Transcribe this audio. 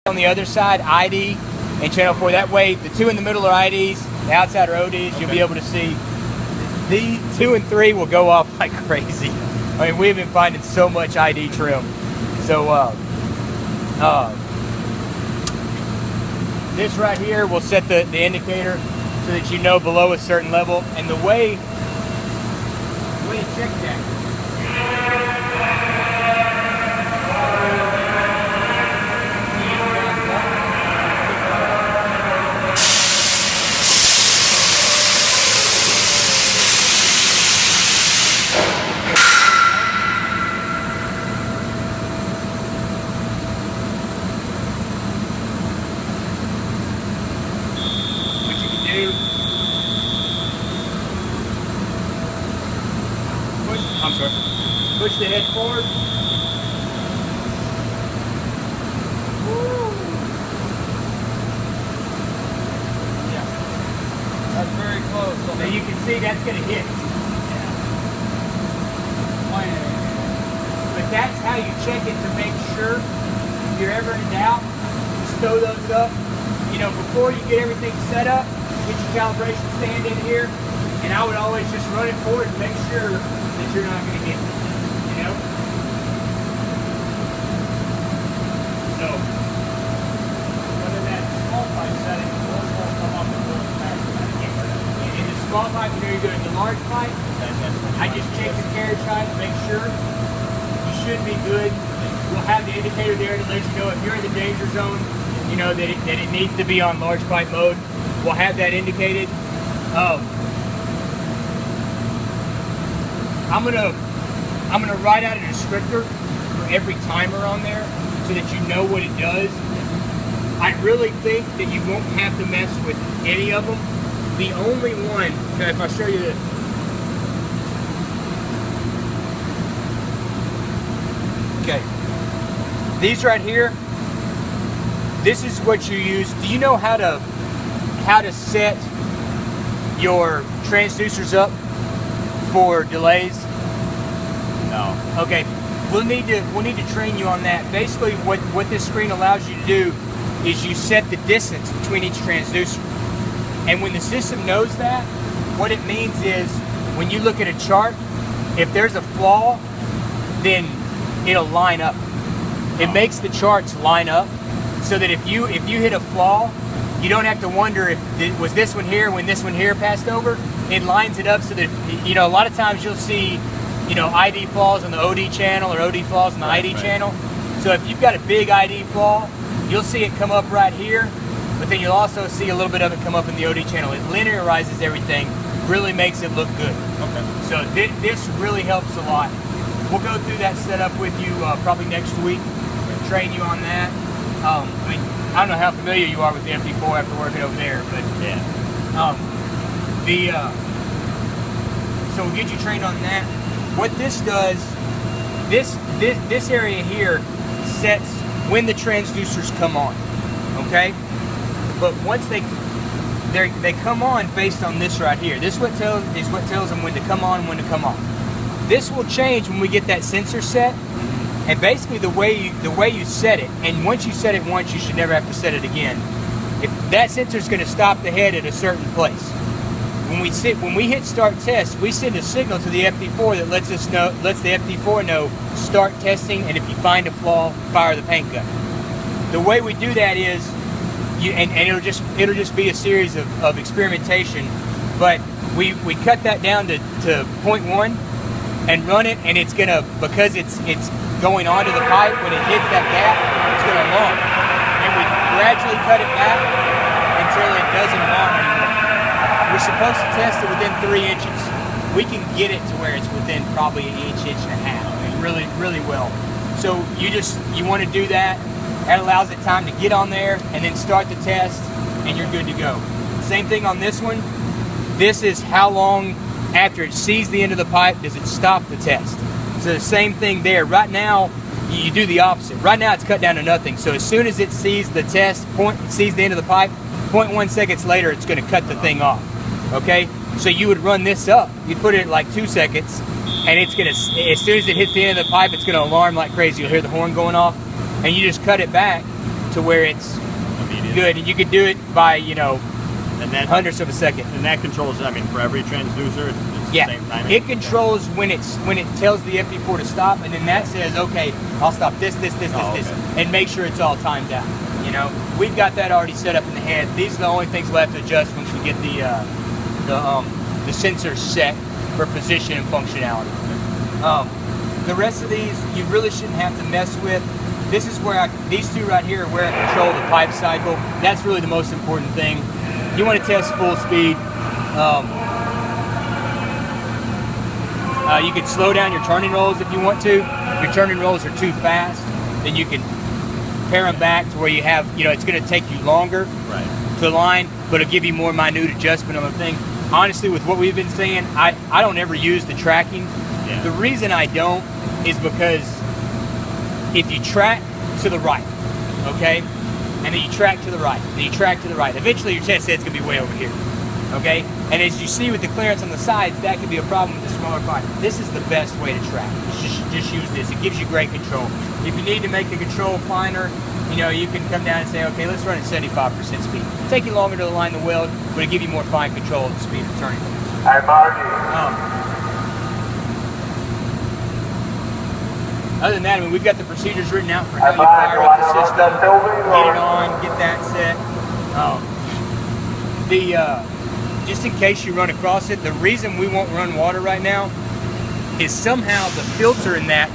On the other side, ID and channel 4. That way, the two in the middle are IDs, the outside are ODs. Okay. You'll be able to see. The 2 and 3 will go off like crazy. I mean, we've been finding so much ID trim. So, this right here will set the indicator so that you know below a certain level. And the way to check that. Push the head forward. Woo. Yeah. That's very close. So you can see that's going to hit. Yeah. But that's how you check it to make sure. If you're ever in doubt, stow those up. You know, before you get everything set up, get your calibration stand in here, and I would always just run it forward and make sure that you're not going to hit it. You know? So, whether that's small pipe setting or won't come up and pull it back. In the small pipe, you know you're doing the large pipe. I just check the carriage height to make sure. You should be good. We'll have the indicator there to let you know if you're in the danger zone, you know, that it needs to be on large pipe mode. We'll have that indicated. I'm gonna write out a descriptor for every timer on there so that you know what it does. I really think that you won't have to mess with any of them. The only one, if I show you this. Okay, these right here, this is what you use. Do you know how to set your transducers up for delays? No. Okay. We'll need to train you on that. Basically, what this screen allows you to do is you set the distance between each transducer. And when the system knows that, what it means is when you look at a chart, if there's a flaw, then it'll line up. It makes the charts line up so that if you hit a flaw, you don't have to wonder if was this one here when this one here passed over. It lines it up so that, you know, a lot of times you'll see, you know, ID flaws on the OD channel or OD flaws on the ID channel. So if you've got a big ID flaw, you'll see it come up right here, but then you'll also see a little bit of it come up in the OD channel. It linearizes everything, really makes it look good. Okay. So this really helps a lot. We'll go through that setup with you probably next week, train you on that. I mean, I don't know how familiar you are with the FD4 after working over there, but yeah. So we'll get you trained on that. What this does, this area here sets when the transducers come on, okay? But once they come on based on this right here. This is what tells them when to come on and when to come off. This will change when we get that sensor set, and basically the way you set it. And once you set it once, you should never have to set it again. If that sensor is going to stop the head at a certain place. When we hit start test, we send a signal to the FD4 that lets the FD4 know start testing, and if you find a flaw, fire the paint gun. The way we do that is, and it'll just be a series of experimentation, but we cut that down to 0.1 and run it, and it's gonna, because it's going onto the pipe, when it hits that gap, it's gonna alarm, and we gradually cut it back until it doesn't alarm anymore. We're supposed to test it within 3 inches. We can get it to where it's within probably an inch and a half, really, really well. So you want to do that. That allows it time to get on there and then start the test, and you're good to go. Same thing on this one. This is how long after it sees the end of the pipe does it stop the test. So the same thing there. Right now, you do the opposite. Right now it's cut down to nothing. So as soon as it sees the test, sees the end of the pipe, 0.1 seconds later it's going to cut the thing off. Okay? So you would run this up. You'd put it at like 2 seconds, and it's going to, as soon as it hits the end of the pipe, it's going to alarm like crazy. You'll hear the horn going off, and you just cut it back to to where it's good, and you could do it by, you know, and that, hundredths of a second. And that controls, I mean, for every transducer, it's the same timing? It controls when it tells the FD4 to stop, and then that says, okay, I'll stop this, and make sure it's all timed out. You know, we've got that already set up in the head. These are the only things we'll have to adjust once we get the sensor set for position and functionality. The rest of these you really shouldn't have to mess with. This is where these two right here are where I control the pipe cycle. That's really the most important thing. You want to test full speed. You can slow down your turning rolls if you want to. If your turning rolls are too fast, then you can pare them back to where you have, you know, it's going to take you longer to align, but it'll give you more minute adjustment on the thing. Honestly, with what we've been saying, I don't ever use the tracking. Yeah. The reason I don't is because if you track to the right, okay, and then you track to the right, then you track to the right, eventually your test set's going to be way over here, okay? And as you see with the clearance on the sides, that could be a problem with the smaller pipe. This is the best way to track. Just use this. It gives you great control. If you need to make the control finer, you know, you can come down and say, okay, let's run at 75% speed. It'll take you longer to align the weld, but it'll give you more fine control of the speed of turning. Other than that, I mean, we've got the procedures written out for how you fire up the system, get it on, get that set. Just in case you run across it, the reason we won't run water right now is somehow the filter in that